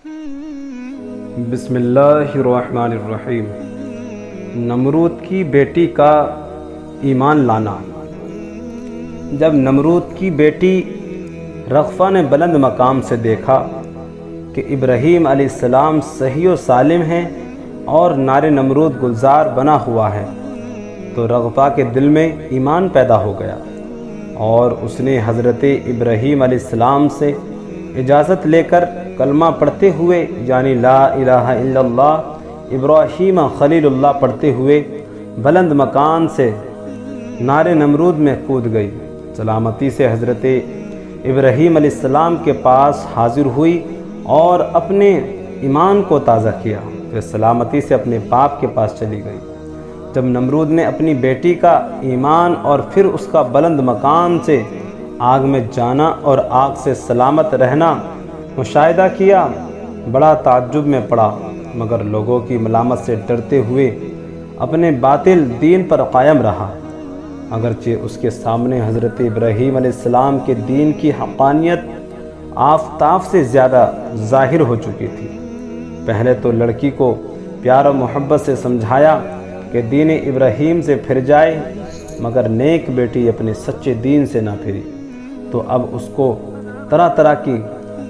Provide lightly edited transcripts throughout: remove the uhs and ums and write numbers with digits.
بسم اللہ الرحمن الرحیم۔ نمرود کی بیٹی کا ایمان لانا۔ جب نمرود کی بیٹی رغفہ نے بلند مقام سے دیکھا کہ ابراہیم علیہ السلام صحیح و سالم ہیں اور نار نمرود گلزار بنا ہوا ہے، تو رغفہ کے دل میں ایمان پیدا ہو گیا اور اس نے حضرت ابراہیم علیہ السلام سے اجازت لے کر کلمہ پڑھتے ہوئے یعنی لا الہ الا اللہ ابراہیم خلیل اللہ پڑھتے ہوئے بلند مکان سے نار نمرود میں کود گئی۔ سلامتی سے حضرت ابراہیم علیہ السلام کے پاس حاضر ہوئی اور اپنے ایمان کو تازہ کیا، پھر سلامتی سے اپنے باپ کے پاس چلی گئی۔ جب نمرود نے اپنی بیٹی کا ایمان اور پھر اس کا بلند مکان سے آگ میں جانا اور آگ سے سلامت رہنا مشاہدہ کیا، بڑا تعجب میں پڑا، مگر لوگوں کی ملامت سے ڈرتے ہوئے اپنے باطل دین پر قائم رہا، اگرچہ اس کے سامنے حضرت ابراہیم علیہ السلام کے دین کی حقانیت آفتاب سے زیادہ ظاہر ہو چکی تھی۔ پہلے تو لڑکی کو پیار و محبت سے سمجھایا کہ دین ابراہیم سے پھر جائے، مگر نیک بیٹی اپنے سچے دین سے نہ پھری، تو اب اس کو طرح طرح کی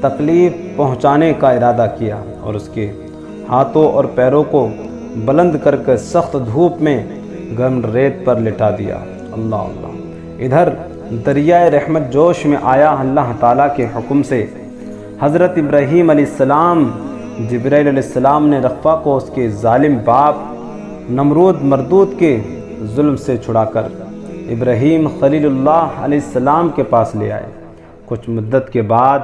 تکلیف پہنچانے کا ارادہ کیا اور اس کے ہاتھوں اور پیروں کو بلند کر کے سخت دھوپ میں گرم ریت پر لٹا دیا۔ اللہ اللہ۔ ادھر دریائے رحمت جوش میں آیا۔ اللہ تعالیٰ کے حکم سے حضرت ابراہیم علیہ السلام جبرائیل علیہ السلام نے رغفہ کو اس کے ظالم باپ نمرود مردود کے ظلم سے چھڑا کر ابراہیم خلیل اللہ علیہ السلام کے پاس لے آئے۔ کچھ مدت کے بعد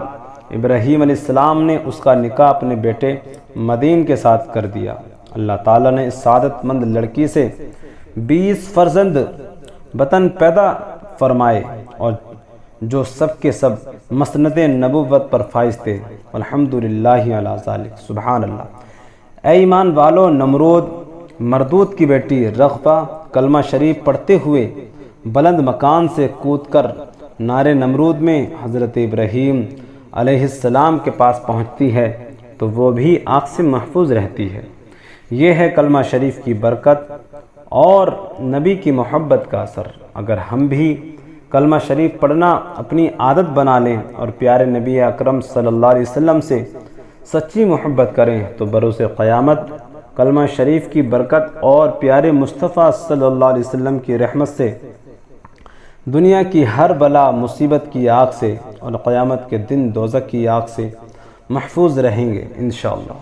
ابراہیم علیہ السلام نے اس کا نکاح اپنے بیٹے مدین کے ساتھ کر دیا۔ اللہ تعالیٰ نے اس سعادت مند لڑکی سے 20 فرزند بطن پیدا فرمائے اور جو سب کے سب مسند نبوت پر فائز تھے۔ الحمدللہ علی ذالک۔ سبحان اللہ۔ اے ایمان والو، نمرود مردود کی بیٹی رغفہ کلمہ شریف پڑھتے ہوئے بلند مکان سے کود کر نار نمرود میں حضرت ابراہیم علیہ السلام کے پاس پہنچتی ہے تو وہ بھی آگ سے محفوظ رہتی ہے۔ یہ ہے کلمہ شریف کی برکت اور نبی کی محبت کا اثر۔ اگر ہم بھی کلمہ شریف پڑھنا اپنی عادت بنا لیں اور پیارے نبی اکرم صلی اللہ علیہ وسلم سے سچی محبت کریں تو بروز قیامت کلمہ شریف کی برکت اور پیارے مصطفیٰ صلی اللہ علیہ وسلم کی رحمت سے دنیا کی ہر بلا مصیبت کی آگ سے اور قیامت کے دن دوزخ کی آگ سے محفوظ رہیں گے انشاءاللہ۔